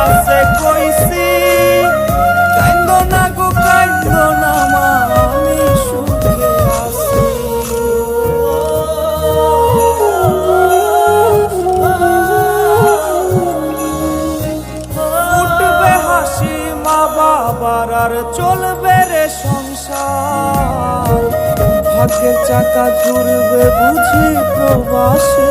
আছে কইছি কাইন্দো না গো কাইন্দো না মা আমি সুখে আছি। উঠবে হাসি মা বাবার আর চলবে রে সংসার, ভাগ্যের চাকা ঘুরবে বুঝি প্রবাসে।